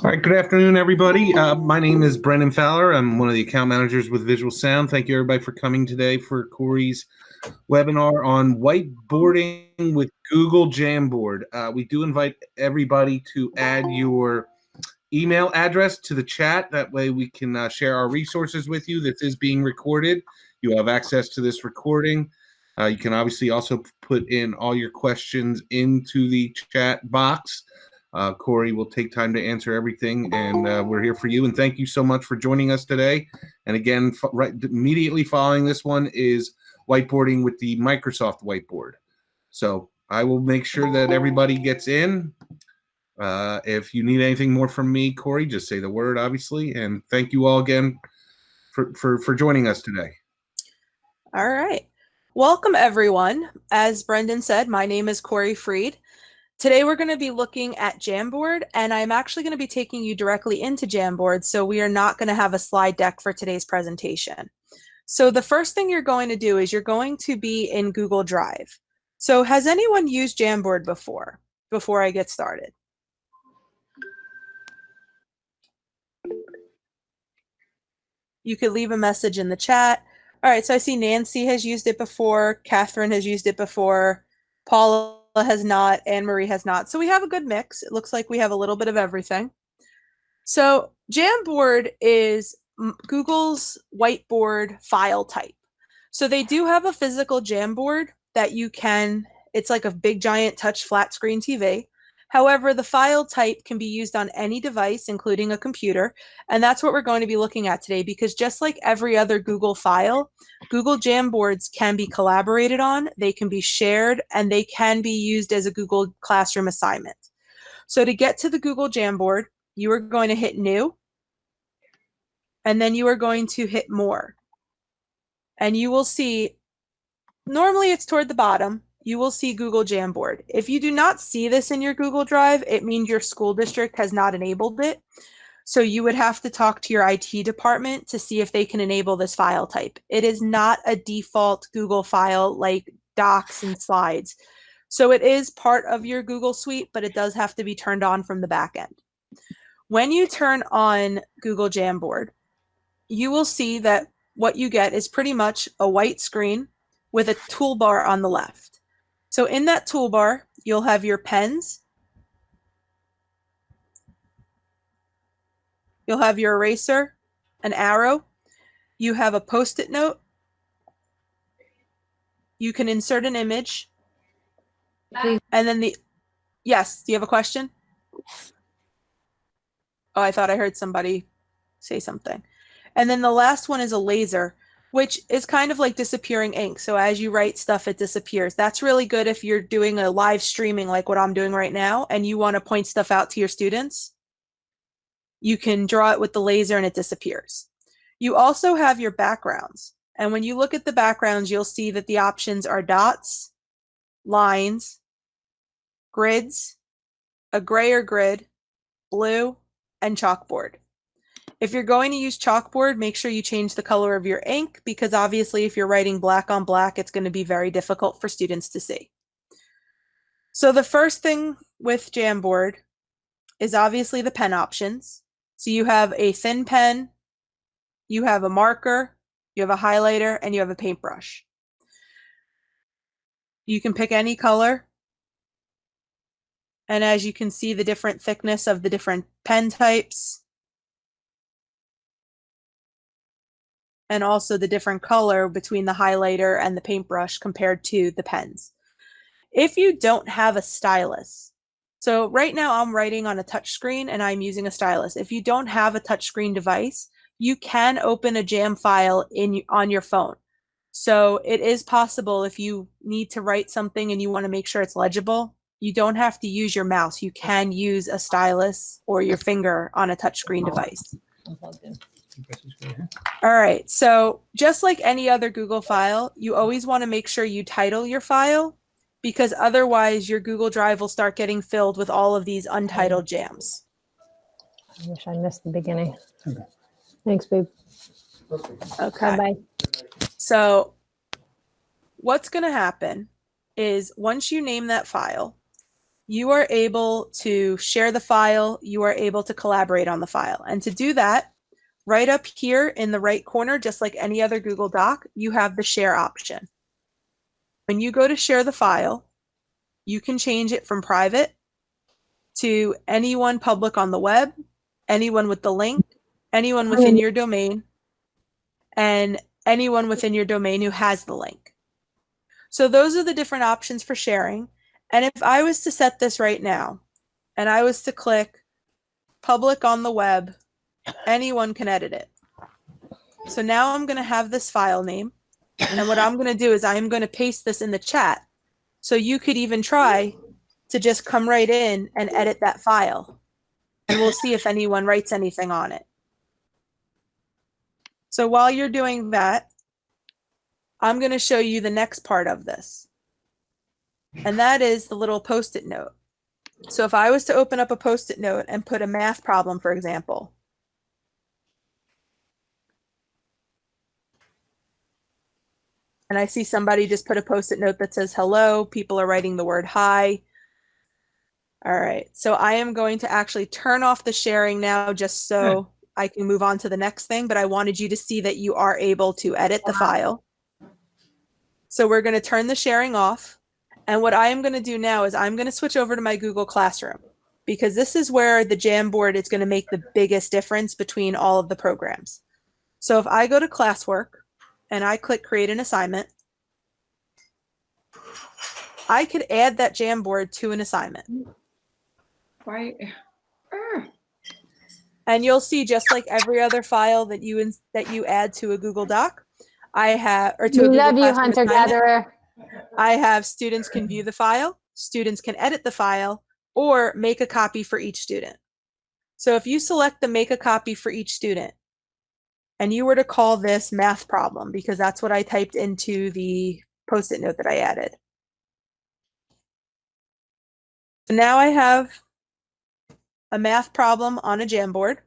All right, good afternoon, everybody. My name is Brendan Fowler. I'm one of the account managers with Visual Sound. Thank you, everybody, for coming today for Corey's webinar on whiteboarding with Google Jamboard. We do invite everybody to add your email address to the chat. That way we can share our resources with you. This is being recorded. You have access to this recording. You can obviously also put in all your questions into the chat box. Corey will take time to answer everything, and we're here for you. And thank you so much for joining us today. And again, right immediately following this one is whiteboarding with the Microsoft Whiteboard. So I will make sure that everybody gets in. If you need anything more from me, Corey, just say the word, obviously. And thank you all again for joining us today. All right. Welcome, everyone. As Brendan said, my name is Corey Freed. Today we're going to be looking at Jamboard, and I'm actually going to be taking you directly into Jamboard, so we are not going to have a slide deck for today's presentation. So the first thing you're going to do is you're going to be in Google Drive. So has anyone used Jamboard before I get started? You could leave a message in the chat. All right, so I see Nancy has used it before, Catherine has used it before, Paula has not, Anne-Marie has not. So we have a good mix. It looks like we have a little bit of everything. So Jamboard is Google's whiteboard file type. So they do have a physical Jamboard that you can, it's like a big giant touch flat screen TV. However, the file type can be used on any device, including a computer. And that's what we're going to be looking at today, because just like every other Google file, Google Jamboards can be collaborated on, they can be shared, and they can be used as a Google Classroom assignment. So to get to the Google Jamboard, you are going to hit New, and then you are going to hit More. And you will see, normally it's toward the bottom, you will see Google Jamboard. If you do not see this in your Google Drive, it means your school district has not enabled it. So you would have to talk to your IT department to see if they can enable this file type. It is not a default Google file like Docs and Slides. So it is part of your Google Suite, but it does have to be turned on from the back end. When you turn on Google Jamboard, you will see that what you get is pretty much a white screen with a toolbar on the left. So in that toolbar, you'll have your pens, you'll have your eraser, an arrow, you have a Post-it note, you can insert an image, and then yes, do you have a question? Oh, I thought I heard somebody say something. And then the last one is a laser, which is kind of like disappearing ink. So as you write stuff, it disappears. That's really good if you're doing a live streaming like what I'm doing right now, and you want to point stuff out to your students. You can draw it with the laser and it disappears. You also have your backgrounds. And when you look at the backgrounds, you'll see that the options are dots, lines, grids, a grayer grid, blue, and chalkboard. If you're going to use chalkboard, make sure you change the color of your ink, because obviously if you're writing black on black, it's going to be very difficult for students to see. So the first thing with Jamboard is obviously the pen options. So you have a thin pen, you have a marker, you have a highlighter, and you have a paintbrush. You can pick any color. And as you can see, the different thickness of the different pen types, and also the different color between the highlighter and the paintbrush compared to the pens. If you don't have a stylus, so right now I'm writing on a touch screen and I'm using a stylus. If you don't have a touchscreen device, you can open a Jam file on your phone. So it is possible if you need to write something and you want to make sure it's legible, you don't have to use your mouse. You can use a stylus or your finger on a touchscreen device. All right, so just like any other Google file, you always want to make sure you title your file, because otherwise your Google Drive will start getting filled with all of these untitled jams. I wish I missed the beginning. Okay. Thanks, babe. Okay. Bye-bye. So what's going to happen is once you name that file, you are able to share the file, you are able to collaborate on the file. And to do that, right up here in the right corner, just like any other Google Doc, you have the share option. When you go to share the file, you can change it from private to anyone public on the web, anyone with the link, anyone within your domain, and anyone within your domain who has the link. So those are the different options for sharing. And if I was to set this right now, and I was to click public on the web, anyone can edit it. So now I'm going to have this file name. And what I'm going to do is I'm going to paste this in the chat. So you could even try to just come right in and edit that file. And we'll see if anyone writes anything on it. So while you're doing that, I'm going to show you the next part of this. And that is the little Post-it note. So if I was to open up a Post-it note and put a math problem, for example, and I see somebody just put a Post-it note that says hello, people are writing the word hi. All right, so I am going to actually turn off the sharing now just so I can move on to the next thing, but I wanted you to see that you are able to edit the file. So we're going to turn the sharing off. And what I am going to do now is I'm going to switch over to my Google Classroom, because this is where the Jamboard is going to make the biggest difference between all of the programs. So if I go to classwork and I click create an assignment, I could add that Jamboard to an assignment. Right. And you'll see, just like every other file that you add to a Google Doc, I have, or to a Google Love you, Classroom hunter assignment, gatherer. I have students can view the file, students can edit the file, or make a copy for each student. So if you select the make a copy for each student, and you were to call this math problem, because that's what I typed into the Post-it note that I added. So now I have a math problem on a Jamboard.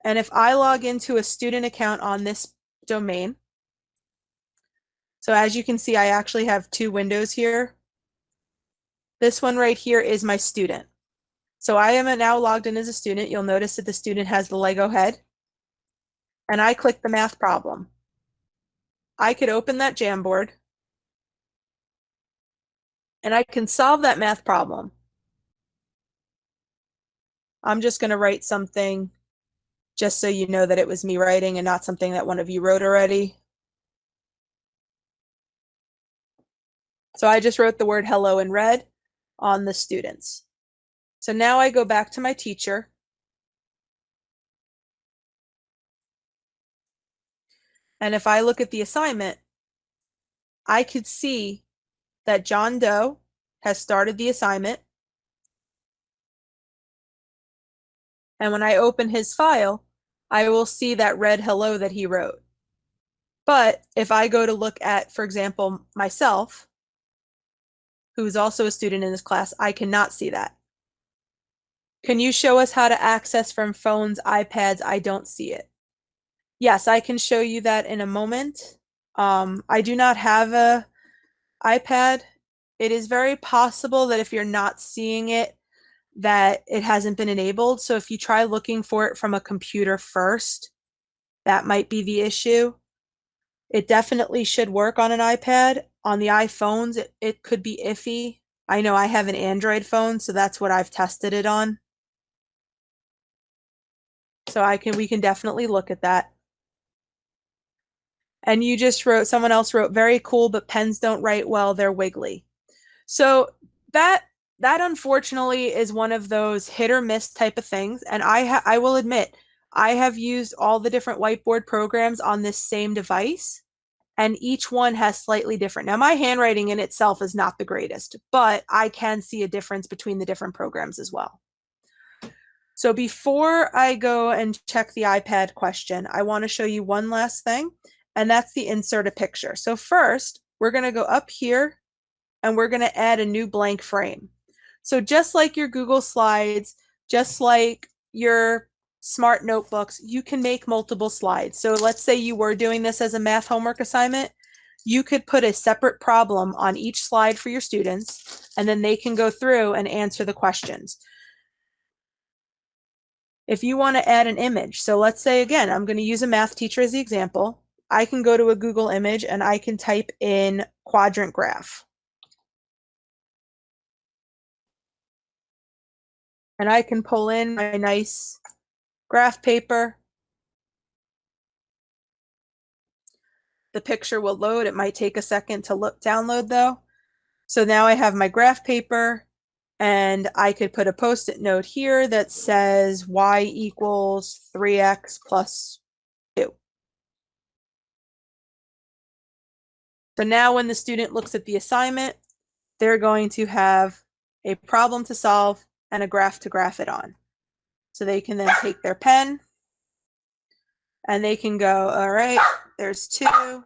And if I log into a student account on this domain, so as you can see, I actually have two windows here. This one right here is my student. So I am now logged in as a student. You'll notice that the student has the Lego head. And I click the math problem. I could open that Jamboard. And I can solve that math problem. I'm just going to write something just so you know that it was me writing and not something that one of you wrote already. So I just wrote the word hello in red on the students. So now I go back to my teacher. And if I look at the assignment, I could see that John Doe has started the assignment. And when I open his file, I will see that red hello that he wrote. But if I go to look at, for example, myself, who's also a student in this class, I cannot see that. Can you show us how to access from phones, iPads? I don't see it. Yes, I can show you that in a moment. I do not have a iPad. It is very possible that if you're not seeing it, that it hasn't been enabled. So if you try looking for it from a computer first, that might be the issue. It definitely should work on an iPad. On the iPhones, it could be iffy. I know I have an Android phone, so that's what I've tested it on. So we can definitely look at that. And you just wrote, someone else wrote, very cool, but pens don't write well, they're wiggly. So that unfortunately is one of those hit or miss type of things. And I will admit, I have used all the different whiteboard programs on this same device, and each one has slightly different. Now, my handwriting in itself is not the greatest, but I can see a difference between the different programs as well. So before I go and check the iPad question, I want to show you one last thing, and that's the insert a picture. So first, we're going to go up here and we're going to add a new blank frame. So just like your Google Slides, just like your smart notebooks, you can make multiple slides. So let's say you were doing this as a math homework assignment. you could put a separate problem on each slide for your students, and then they can go through and answer the questions. If you want to add an image, so let's say, again, I'm going to use a math teacher as the example. I can go to a Google image and I can type in quadrant graph. And I can pull in my nice graph paper. The picture will load. It might take a second to download though. So now I have my graph paper, and I could put a post-it note here that says y equals 3x plus 2. So now when the student looks at the assignment, they're going to have a problem to solve and a graph to graph it on. So they can then take their pen and they can go, all right, there's 2,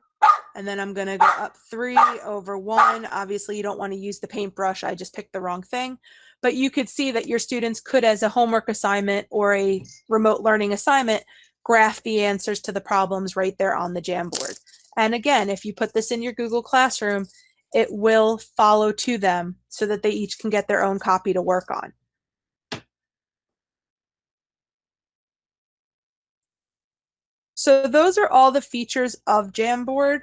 and then I'm going to go up 3 over 1. Obviously, you don't want to use the paintbrush. I just picked the wrong thing. But you could see that your students could, as a homework assignment or a remote learning assignment, graph the answers to the problems right there on the Jamboard. And again, if you put this in your Google Classroom, it will follow to them so that they each can get their own copy to work on. So those are all the features of Jamboard.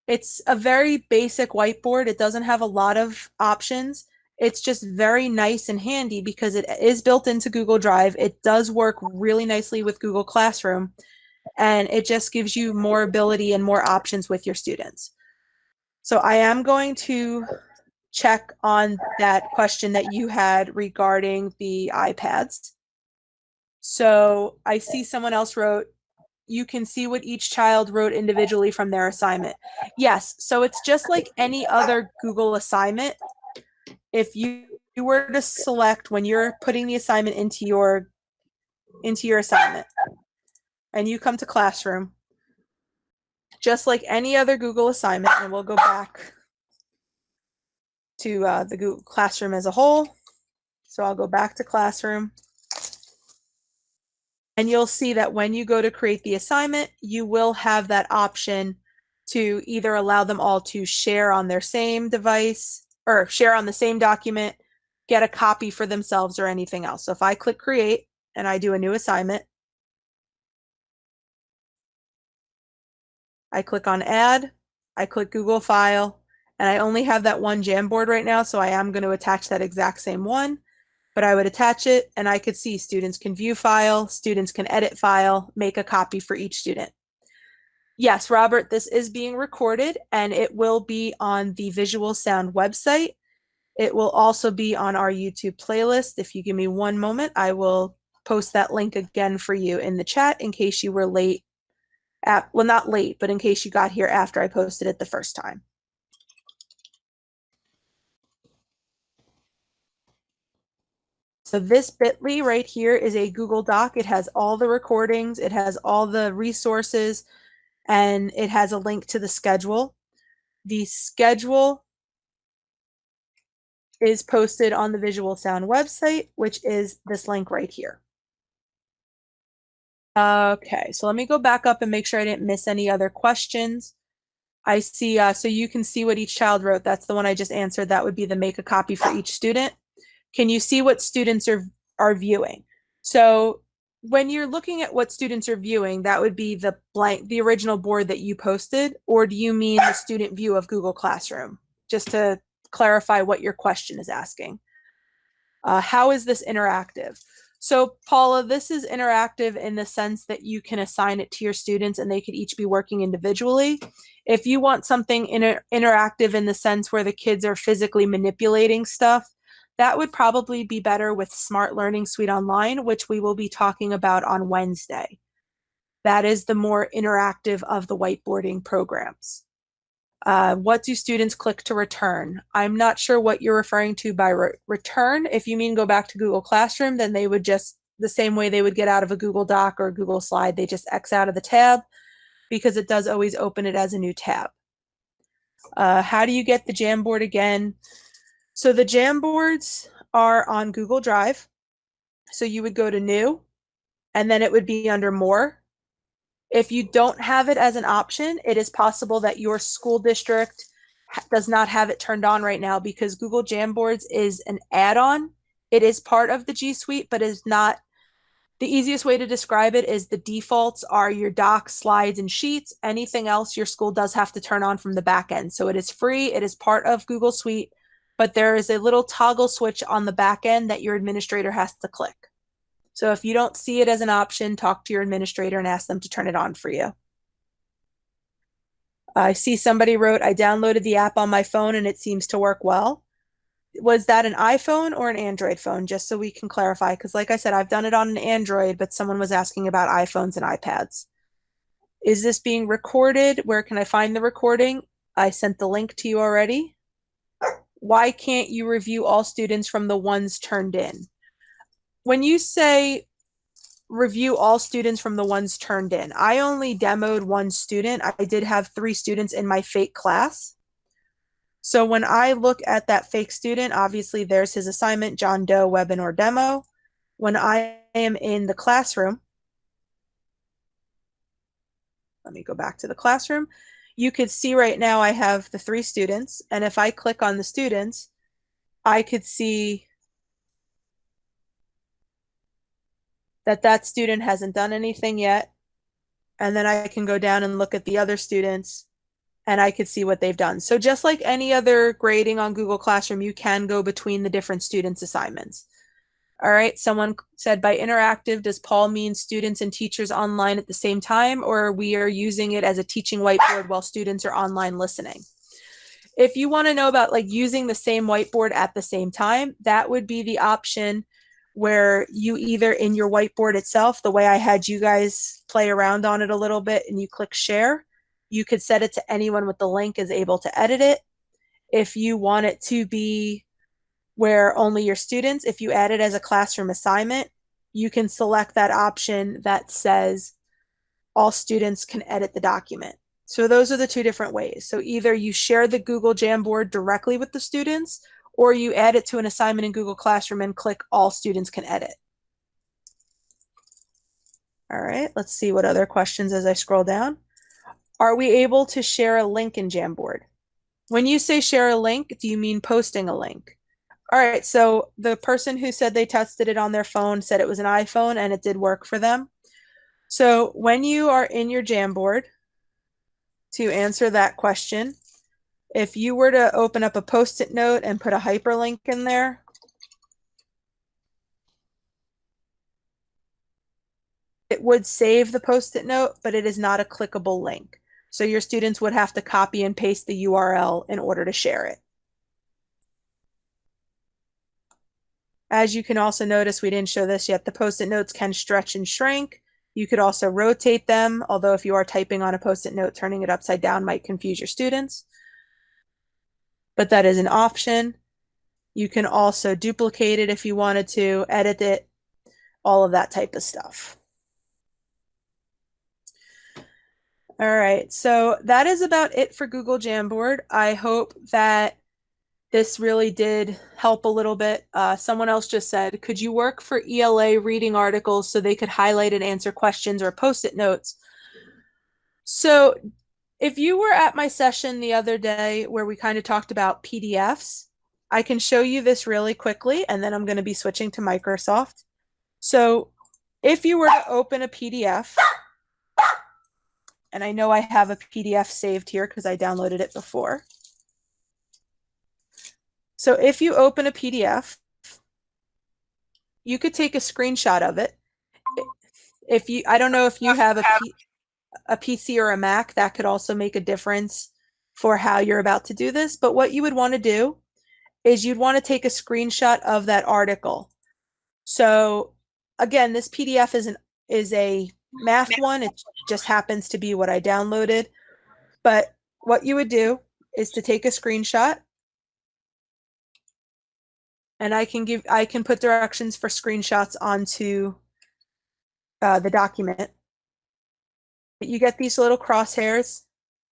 It's a very basic whiteboard. It doesn't have a lot of options. It's just very nice and handy because it is built into Google Drive. It does work really nicely with Google Classroom, and it just gives you more ability and more options with your students. So I am going to check on that question that you had regarding the iPads. So I see someone else wrote, you can see what each child wrote individually from their assignment. Yes, so it's just like any other Google assignment. If you were to select when you're putting the assignment into your assignment, and you come to Classroom, just like any other Google assignment, and we'll go back to the Google Classroom as a whole. So I'll go back to Classroom. And you'll see that when you go to create the assignment, you will have that option to either allow them all to share on their same device or share on the same document, get a copy for themselves, or anything else. So if I click create and I do a new assignment, I click on add, I click Google File, and I only have that one Jamboard right now, so I am going to attach that exact same one. But I would attach it and I could see students can view file, students can edit file, make a copy for each student. Yes, Robert, this is being recorded and it will be on the Visual Sound website. It will also be on our YouTube playlist. If you give me one moment, I will post that link again for you in the chat in case you were late. Well, not late, but in case you got here after I posted it the first time. So this bit.ly right here is a Google Doc. It has all the recordings, it has all the resources, and it has a link to the schedule. The schedule is posted on the Visual Sound website, which is this link right here. Okay, so let me go back up and make sure I didn't miss any other questions. I see, so you can see what each child wrote. That's the one I just answered. That would be the make a copy for each student. Can you see what students are viewing? So when you're looking at what students are viewing, that would be the original board that you posted, or do you mean the student view of Google Classroom? Just to clarify what your question is asking. How is this interactive? So Paula, this is interactive in the sense that you can assign it to your students and they could each be working individually. If you want something interactive in the sense where the kids are physically manipulating stuff, that would probably be better with Smart Learning Suite Online, which we will be talking about on Wednesday. That is the more interactive of the whiteboarding programs. What do students click to return? I'm not sure what you're referring to by return. If you mean go back to Google Classroom, then they would just, the same way they would get out of a Google Doc or a Google Slide, they just X out of the tab because it does always open it as a new tab. How do you get the Jamboard again? So the Jamboards are on Google Drive. So you would go to New, and then it would be under More. If you don't have it as an option, it is possible that your school district does not have it turned on right now because Google Jamboards is an add-on. It is part of the G Suite, but is not. The easiest way to describe it is the defaults are your docs, slides, and sheets. Anything else your school does have to turn on from the back end. So it is free. It is part of Google Suite, but there is a little toggle switch on the back end that your administrator has to click. So if you don't see it as an option, talk to your administrator and ask them to turn it on for you. I see somebody wrote, I downloaded the app on my phone and it seems to work well. Was that an iPhone or an Android phone? Just so we can clarify, because like I said, I've done it on an Android, but someone was asking about iPhones and iPads. Is this being recorded? Where can I find the recording? I sent the link to you already. Why can't you review all students from the ones turned in? When you say review all students from the ones turned in, I only demoed one student. I did have 3 students in my fake class. So when I look at that fake student, obviously there's his assignment, John Doe, webinar demo. When I am in the classroom, let me go back to the classroom. You could see right now I have the 3 students. And if I click on the students, I could see that that student hasn't done anything yet. And then I can go down and look at the other students and I could see what they've done. So just like any other grading on Google Classroom, you can go between the different students' assignments. All right, someone said by interactive, does Paul mean students and teachers online at the same time, or we are using it as a teaching whiteboard while students are online listening? If you want to know about like using the same whiteboard at the same time, that would be the option where you either in your whiteboard itself, the way I had you guys play around on it a little bit and you click share, you could set it to anyone with the link is able to edit it. If you want it to be where only your students, if you add it as a classroom assignment, you can select that option that says all students can edit the document. So those are the 2 different ways. So either you share the Google Jamboard directly with the students, or you add it to an assignment in Google Classroom and click all students can edit. All right, let's see what other questions as I scroll down. Are we able to share a link in Jamboard? When you say share a link, do you mean posting a link? All right, so the person who said they tested it on their phone said it was an iPhone and it did work for them. So when you are in your Jamboard, to answer that question, if you were to open up a Post-it note and put a hyperlink in there, it would save the Post-it note, but it is not a clickable link. So your students would have to copy and paste the URL in order to share it. As you can also notice, we didn't show this yet, the Post-it notes can stretch and shrink. You could also rotate them, although if you are typing on a Post-it note, turning it upside down might confuse your students. But that is an option. You can also duplicate it if you wanted to, edit it, all of that type of stuff. All right, so that is about it for Google Jamboard. I hope that this really did help a little bit. Someone else just said, could you work for ELA reading articles so they could highlight and answer questions or Post-it notes? So if you were at my session the other day where we kind of talked about PDFs, I can show you this really quickly, and then I'm going to be switching to Microsoft. So if you were to open a PDF, and I know I have a PDF saved here because I downloaded it before. So if you open a PDF, you could take a screenshot of it. If you, I don't know if you have a PC or a Mac, that could also make a difference for how you're about to do this. But what you would want to do is you'd want to take a screenshot of that article. So again, this PDF is a math one. It just happens to be what I downloaded. But what you would do is to take a screenshot, and I can put directions for screenshots onto the document. You get these little crosshairs,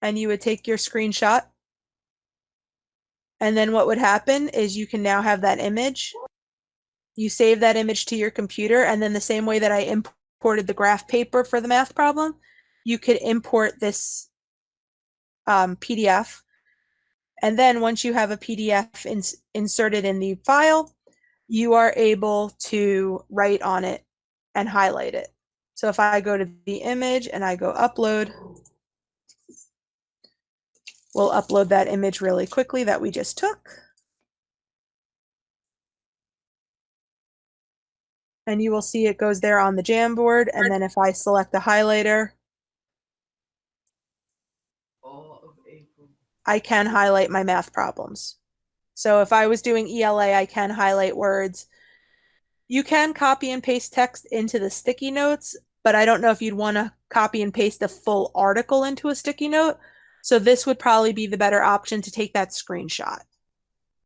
and you would take your screenshot. And then what would happen is you can now have that image. You save that image to your computer, and then the same way that I imported the graph paper for the math problem, you could import this PDF. And then once you have a PDF inserted in the file, you are able to write on it and highlight it. So if I go to the image and I go upload, we'll upload that image really quickly that we just took. And you will see it goes there on the Jamboard. And then if I select the highlighter, I can highlight my math problems. So if I was doing ELA, I can highlight words. You can copy and paste text into the sticky notes, but I don't know if you'd want to copy and paste a full article into a sticky note. So this would probably be the better option to take that screenshot.